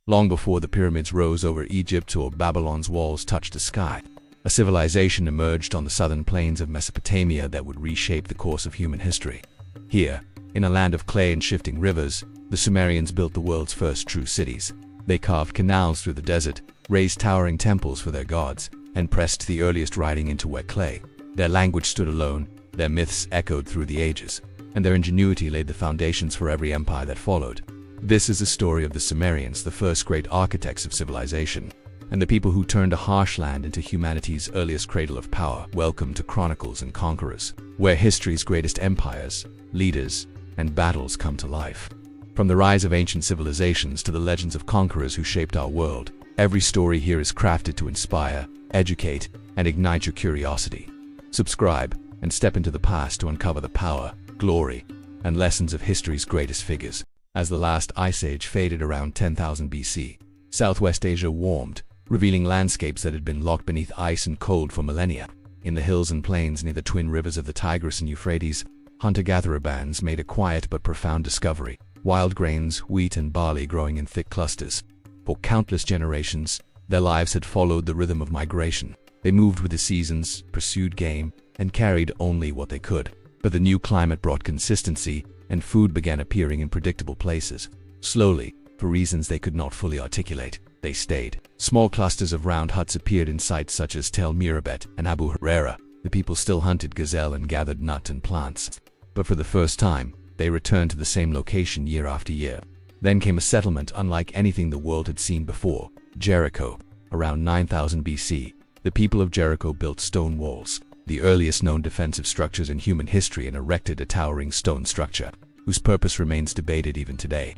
long before the pyramids rose over Egypt or Babylon's walls touched the sky. A civilization emerged on the southern plains of Mesopotamia that would reshape the course of human history. Here, in a land of clay and shifting rivers, the Sumerians built the world's first true cities. They carved canals through the desert, raised towering temples for their gods, and pressed the earliest writing into wet clay. Their language stood alone, their myths echoed through the ages, and their ingenuity laid the foundations for every empire that followed. This is the story of the Sumerians, the first great architects of civilization, and the people who turned a harsh land into humanity's earliest cradle of power. Welcome to Chronicles and Conquerors, where history's greatest empires, leaders, and battles come to life. From the rise of ancient civilizations to the legends of conquerors who shaped our world, every story here is crafted to inspire, educate, and ignite your curiosity. Subscribe and step into the past to uncover the power, glory, and lessons of history's greatest figures. As the last ice age faded around 10,000 BC, Southwest Asia warmed, revealing landscapes that had been locked beneath ice and cold for millennia. In the hills and plains near the twin rivers of the Tigris and Euphrates, hunter-gatherer bands made a quiet but profound discovery: wild grains, wheat and barley growing in thick clusters. For countless generations, their lives had followed the rhythm of migration. They moved with the seasons, pursued game, and carried only what they could. But the new climate brought consistency, and food began appearing in predictable places. Slowly, for reasons they could not fully articulate, they stayed. Small clusters of round huts appeared in sites such as Tel Mirabet and Abu Huraira. The people still hunted gazelle and gathered nut and plants. But for the first time, they returned to the same location year after year. Then came a settlement unlike anything the world had seen before: Jericho. Around 9000 BC, the people of Jericho built stone walls, the earliest known defensive structures in human history, and erected a towering stone structure, whose purpose remains debated even today.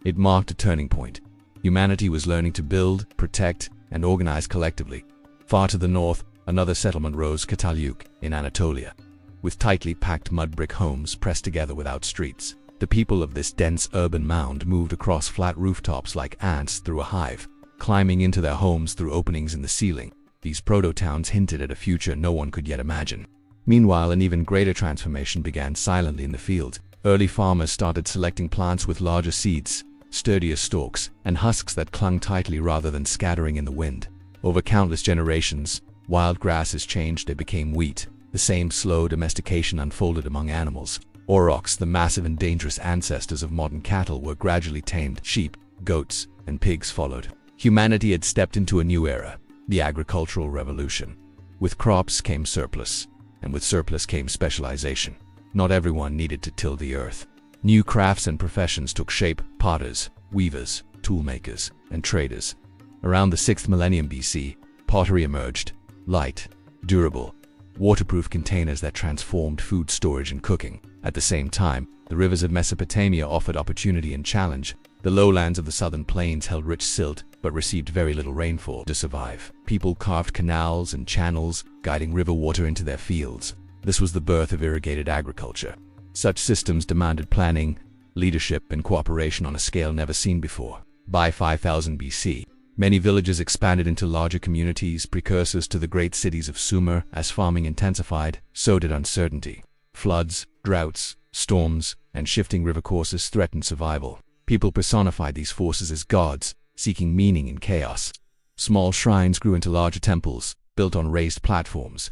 It marked a turning point. Humanity was learning to build, protect, and organize collectively. Far to the north, another settlement rose, Uruk, in Anatolia, with tightly packed mud brick homes pressed together without streets. The people of this dense urban mound moved across flat rooftops like ants through a hive, climbing into their homes through openings in the ceiling. These proto-towns hinted at a future no one could yet imagine. Meanwhile, an even greater transformation began silently in the field. Early farmers started selecting plants with larger seeds, sturdier stalks, and husks that clung tightly rather than scattering in the wind. Over countless generations, wild grasses changed, they became wheat. The same slow domestication unfolded among animals. Aurochs, the massive and dangerous ancestors of modern cattle, were gradually tamed. Sheep, goats, and pigs followed. Humanity had stepped into a new era, the agricultural revolution. With crops came surplus, and with surplus came specialization. Not everyone needed to till the earth. New crafts and professions took shape: potters, weavers, toolmakers, and traders. Around the 6th millennium BC, pottery emerged: light, durable, waterproof containers that transformed food storage and cooking. At the same time, the rivers of Mesopotamia offered opportunity and challenge. The lowlands of the southern plains held rich silt, but received very little rainfall to survive. People carved canals and channels, guiding river water into their fields. This was the birth of irrigated agriculture. Such systems demanded planning, leadership, and cooperation on a scale never seen before. By 5000 BC, many villages expanded into larger communities, precursors to the great cities of Sumer. As farming intensified, so did uncertainty. Floods, droughts, storms, and shifting river courses threatened survival. People personified these forces as gods, seeking meaning in chaos. Small shrines grew into larger temples, built on raised platforms.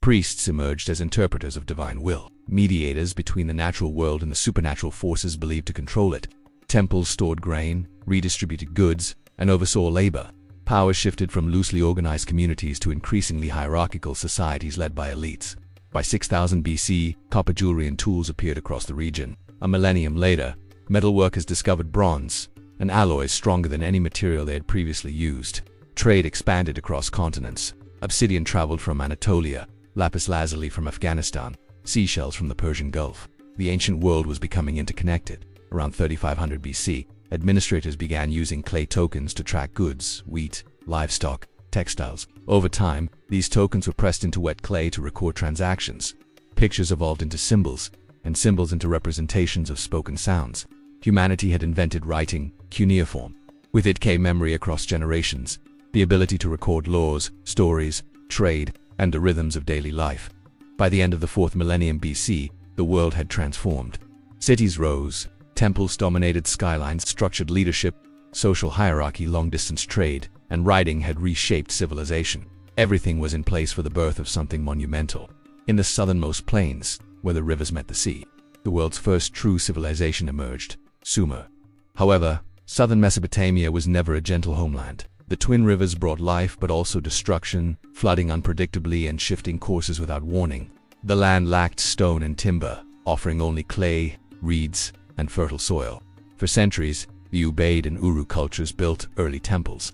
Priests emerged as interpreters of divine will, mediators between the natural world and the supernatural forces believed to control it. Temples stored grain, redistributed goods, and oversaw labor. Power shifted from loosely organized communities to increasingly hierarchical societies led by elites. By 6000 BC, copper jewelry and tools appeared across the region. A millennium later, metalworkers discovered bronze, an alloy stronger than any material they had previously used. Trade expanded across continents. Obsidian traveled from Anatolia, lapis lazuli from Afghanistan, seashells from the Persian Gulf. The ancient world was becoming interconnected. Around 3500 BC, administrators began using clay tokens to track goods, wheat, livestock, textiles. Over time, these tokens were pressed into wet clay to record transactions. Pictures evolved into symbols, and symbols into representations of spoken sounds. Humanity had invented writing, cuneiform. With it came memory across generations, the ability to record laws, stories, trade, and the rhythms of daily life. By the end of the 4th millennium BC, the world had transformed. Cities rose, temples dominated skylines, structured leadership social hierarchy, long-distance trade, and writing had reshaped civilization. Everything was in place for the birth of something monumental. In the southernmost plains, where the rivers met the sea, the world's first true civilization emerged, Sumer. However, southern Mesopotamia was never a gentle homeland. The twin rivers brought life but also destruction, flooding unpredictably and shifting courses without warning. The land lacked stone and timber, offering only clay, reeds, and fertile soil. For centuries, the Ubaid and Uruk cultures built early temples,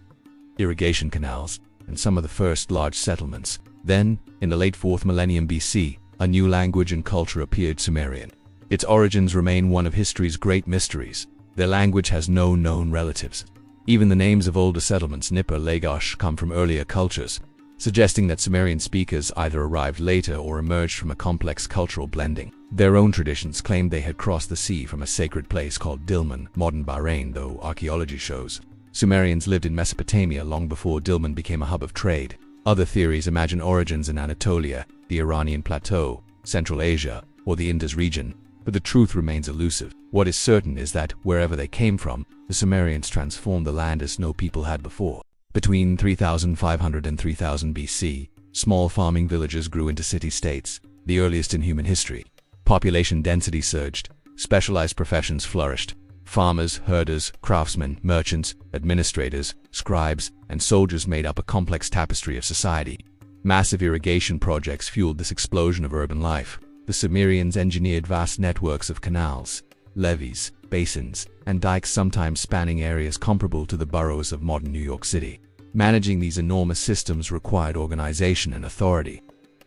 irrigation canals, and some of the first large settlements. Then, in the late 4th millennium BC, a new language and culture appeared, Sumerian. Its origins remain one of history's great mysteries. Their language has no known relatives. Even the names of older settlements, Nippur, Lagash, come from earlier cultures, suggesting that Sumerian speakers either arrived later or emerged from a complex cultural blending. Their own traditions claimed they had crossed the sea from a sacred place called Dilmun, modern Bahrain, though archaeology shows Sumerians lived in Mesopotamia long before Dilmun became a hub of trade. Other theories imagine origins in Anatolia, the Iranian plateau, Central Asia, or the Indus region, but the truth remains elusive. What is certain is that, wherever they came from, the Sumerians transformed the land as no people had before. Between 3500 and 3000 BC, small farming villages grew into city-states, the earliest in human history. Population density surged, specialized professions flourished. Farmers, herders, craftsmen, merchants, administrators, scribes, and soldiers made up a complex tapestry of society. Massive irrigation projects fueled this explosion of urban life. The Sumerians engineered vast networks of canals, levees, basins, and dikes, sometimes spanning areas comparable to the boroughs of modern New York City. Managing these enormous systems required organization and authority.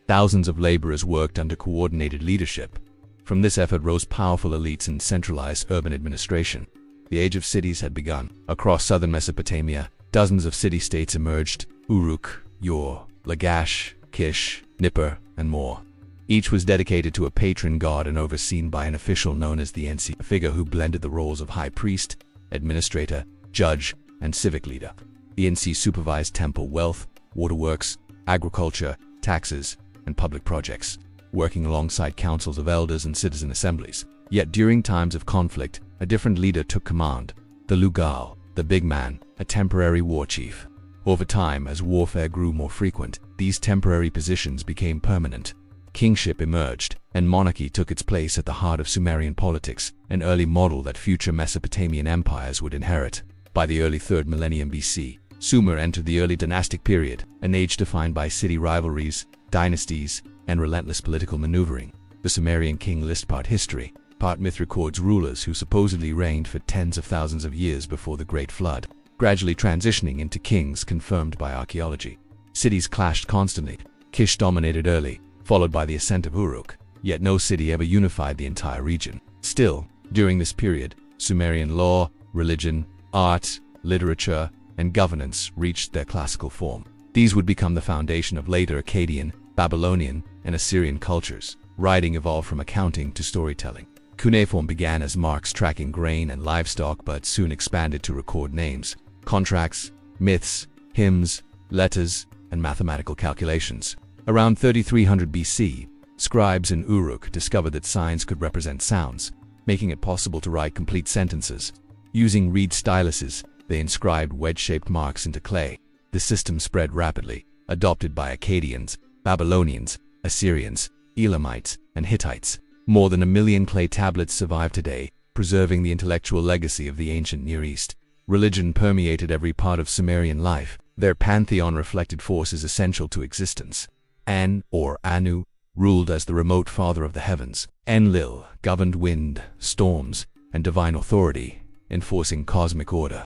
Thousands of laborers worked under coordinated leadership. From this effort rose powerful elites and centralized urban administration. The age of cities had begun. Across southern Mesopotamia, dozens of city-states emerged: Uruk, Ur, Lagash, Kish, Nippur, and more. Each was dedicated to a patron god and overseen by an official known as the Ensi, a figure who blended the roles of high priest, administrator, judge, and civic leader. The Ensi supervised temple wealth, waterworks, agriculture, taxes, and public projects, working alongside councils of elders and citizen assemblies. Yet during times of conflict, a different leader took command: the Lugal, the big man, a temporary war chief. Over time, as warfare grew more frequent, these temporary positions became permanent. Kingship emerged, and monarchy took its place at the heart of Sumerian politics, an early model that future Mesopotamian empires would inherit. By the early 3rd millennium BC, Sumer entered the early dynastic period, an age defined by city rivalries, dynasties, and relentless political maneuvering. The Sumerian king list part history, part myth records rulers who supposedly reigned for tens of thousands of years before the Great Flood, gradually transitioning into kings confirmed by archaeology. Cities clashed constantly. Kish dominated early, followed by the ascent of Uruk, yet no city ever unified the entire region. Still, during this period, Sumerian law, religion, art, literature, and governance reached their classical form. These would become the foundation of later Akkadian, Babylonian, and Assyrian cultures. Writing evolved from accounting to storytelling. Cuneiform began as marks tracking grain and livestock, but soon expanded to record names, contracts, myths, hymns, letters, and mathematical calculations. Around 3300 BC, scribes in Uruk discovered that signs could represent sounds, making it possible to write complete sentences. Using reed styluses, they inscribed wedge-shaped marks into clay. The system spread rapidly, adopted by Akkadians, Babylonians, Assyrians, Elamites, and Hittites. More than 1 million clay tablets survive today, preserving the intellectual legacy of the ancient Near East. Religion permeated every part of Sumerian life. Their pantheon reflected forces essential to existence. An, or Anu, ruled as the remote father of the heavens. Enlil governed wind, storms, and divine authority, enforcing cosmic order.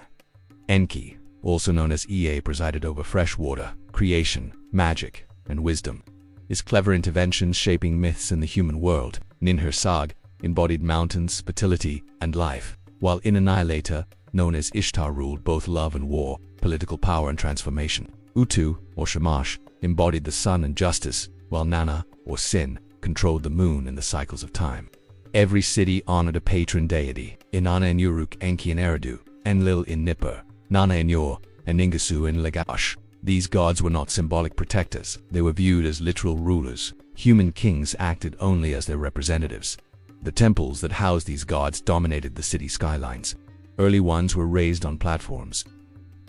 Enki, also known as Ea, presided over fresh water, creation, magic, and wisdom. His clever interventions shaping myths in the human world. Ninhursag embodied mountains, fertility, and life, while Inannihilator, known as Ishtar, ruled both love and war, political power and transformation. Utu, or Shamash, embodied the sun and justice, while Nana, or Sin, controlled the moon and the cycles of time. Every city honored a patron deity: Inanna in Uruk, Enki in Eridu, Enlil in Nippur, Nana in Ur, and Ningasu in Lagash. These gods were not symbolic protectors, they were viewed as literal rulers. Human kings acted only as their representatives. The temples that housed these gods dominated the city skylines. Early ones were raised on platforms.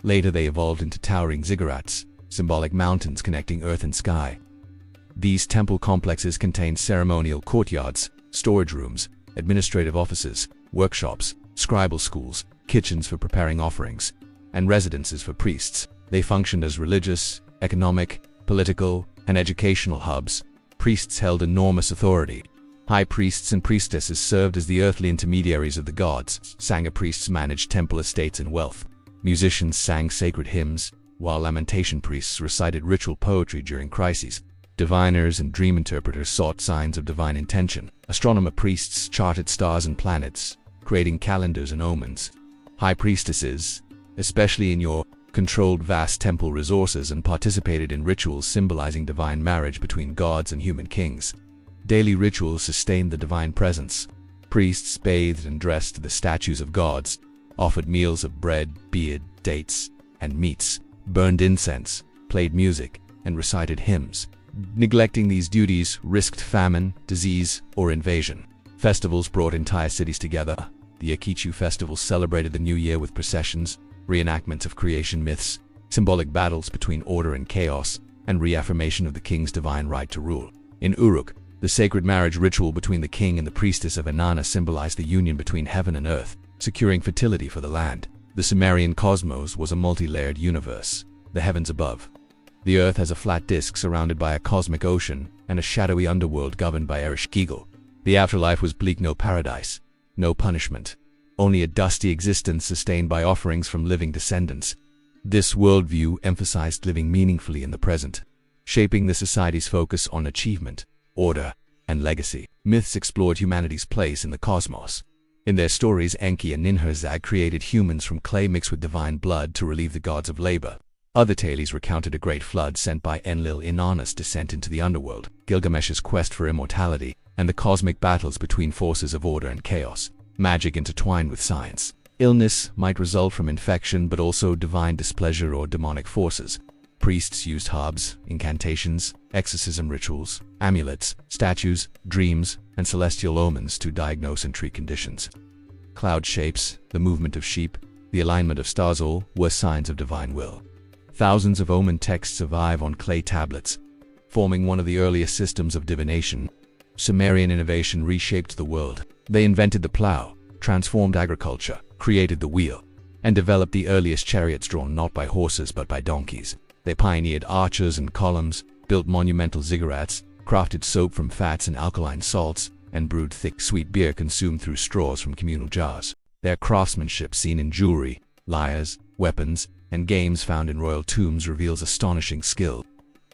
Later they evolved into towering ziggurats, symbolic mountains connecting earth and sky. These temple complexes contained ceremonial courtyards, storage rooms, administrative offices, workshops, scribal schools, kitchens for preparing offerings, and residences for priests. They functioned as religious, economic, political, and educational hubs. Priests held enormous authority. High priests and priestesses served as the earthly intermediaries of the gods. Sangha priests managed temple estates and wealth. Musicians sang sacred hymns, while lamentation priests recited ritual poetry during crises. Diviners and dream interpreters sought signs of divine intention. Astronomer priests charted stars and planets, creating calendars and omens. High priestesses, especially in your controlled vast temple resources and participated in rituals symbolizing divine marriage between gods and human kings. Daily rituals sustained the divine presence. Priests bathed and dressed the statues of gods, offered meals of bread, beard, dates, and meats, burned incense, played music, and recited hymns. Neglecting these duties risked famine, disease, or invasion. Festivals brought entire cities together. The Akichu festival celebrated the new year with processions, reenactments of creation myths, symbolic battles between order and chaos, and reaffirmation of the king's divine right to rule. In Uruk, the sacred marriage ritual between the king and the priestess of Inanna symbolized the union between heaven and earth, securing fertility for the land. The Sumerian cosmos was a multi-layered universe, the heavens above. The earth has a flat disk surrounded by a cosmic ocean and a shadowy underworld governed by Ereshkigal. The afterlife was bleak, no paradise, no punishment, only a dusty existence sustained by offerings from living descendants. This worldview emphasized living meaningfully in the present, shaping the society's focus on achievement, order, and legacy. Myths explored humanity's place in the cosmos. In their stories, Enki and Ninhursag created humans from clay mixed with divine blood to relieve the gods of labor. Other tales recounted a great flood sent by Enlil, Inanna's descent into the underworld, Gilgamesh's quest for immortality, and the cosmic battles between forces of order and chaos. Magic intertwined with science. Illness might result from infection, but also divine displeasure or demonic forces. Priests used herbs, incantations, exorcism rituals, amulets, statues, dreams, and celestial omens to diagnose and treat conditions. Cloud shapes, the movement of sheep, the alignment of stars all were signs of divine will. Thousands of omen texts survive on clay tablets, forming one of the earliest systems of divination. Sumerian innovation reshaped the world. They invented the plow, transformed agriculture, created the wheel, and developed the earliest chariots drawn not by horses but by donkeys. They pioneered arches and columns, built monumental ziggurats, crafted soap from fats and alkaline salts, and brewed thick, sweet beer consumed through straws from communal jars. Their craftsmanship, seen in jewelry, lyres, weapons, and games found in royal tombs, reveals astonishing skill.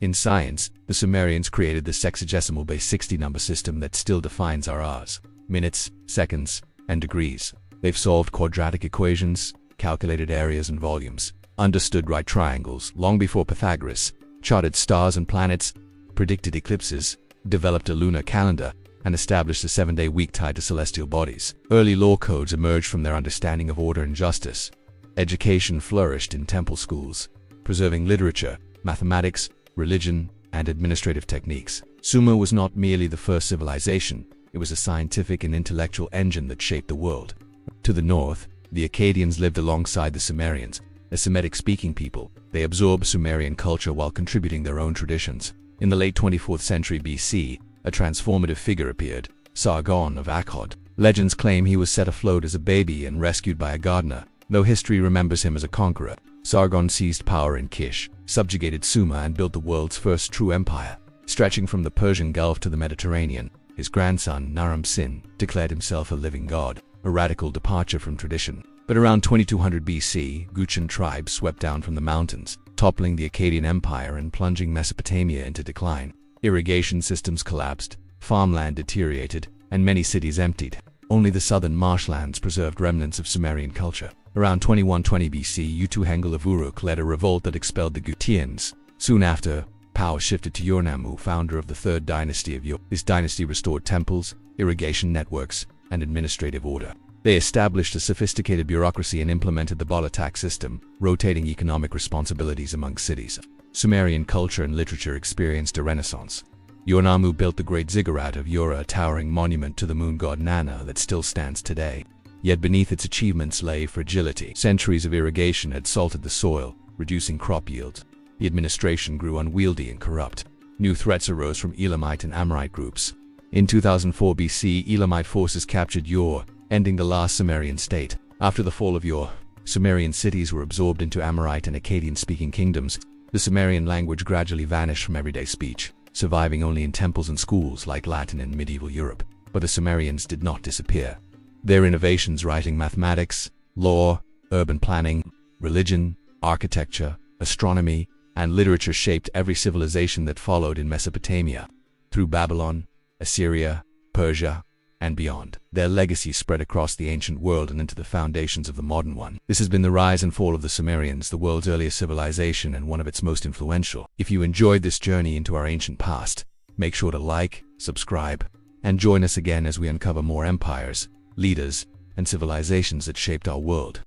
In science, the Sumerians created the sexagesimal base 60 number system that still defines our hours, minutes, seconds, and degrees. They've solved quadratic equations, calculated areas and volumes, understood right triangles long before Pythagoras, charted stars and planets, predicted eclipses, developed a lunar calendar, and established a 7-day week tied to celestial bodies. Early law codes emerged from their understanding of order and justice. Education flourished in temple schools, preserving literature, mathematics, religion, and administrative techniques. Sumer was not merely the first civilization, it was a scientific and intellectual engine that shaped the world. To the north, the Akkadians lived alongside the Sumerians. A Semitic-speaking people, they absorbed Sumerian culture while contributing their own traditions. In the late 24th century BC, a transformative figure appeared, Sargon of Akkad. Legends claim he was set afloat as a baby and rescued by a gardener, though history remembers him as a conqueror. Sargon seized power in Kish, subjugated Sumer, and built the world's first true empire. Stretching from the Persian Gulf to the Mediterranean, his grandson, Naram-Sin, declared himself a living god, a radical departure from tradition. But around 2200 BC, Guchan tribes swept down from the mountains, toppling the Akkadian Empire and plunging Mesopotamia into decline. Irrigation systems collapsed, farmland deteriorated, and many cities emptied. Only the southern marshlands preserved remnants of Sumerian culture. Around 2120 BC, Utuhengel of Uruk led a revolt that expelled the Gutians. Soon after, power shifted to Urnammu, founder of the third dynasty of Uruk. This dynasty restored temples, irrigation networks, and administrative order. They established a sophisticated bureaucracy and implemented the bala tax system, rotating economic responsibilities among cities. Sumerian culture and literature experienced a renaissance. Urnammu built the great ziggurat of Ura, a towering monument to the moon god Nana that still stands today. Yet beneath its achievements lay fragility. Centuries of irrigation had salted the soil, reducing crop yields. The administration grew unwieldy and corrupt. New threats arose from Elamite and Amorite groups. In 2004 BC, Elamite forces captured Ur, ending the last Sumerian state. After the fall of Ur, Sumerian cities were absorbed into Amorite and Akkadian-speaking kingdoms. The Sumerian language gradually vanished from everyday speech, surviving only in temples and schools like Latin in medieval Europe. But the Sumerians did not disappear. Their innovations, writing, mathematics, law, urban planning, religion, architecture, astronomy, and literature shaped every civilization that followed in Mesopotamia, through Babylon, Assyria, Persia, and beyond. Their legacy spread across the ancient world and into the foundations of the modern one. This has been the rise and fall of the Sumerians, the world's earliest civilization and one of its most influential. If you enjoyed this journey into our ancient past, make sure to like, subscribe, and join us again as we uncover more empires, leaders, and civilizations that shaped our world.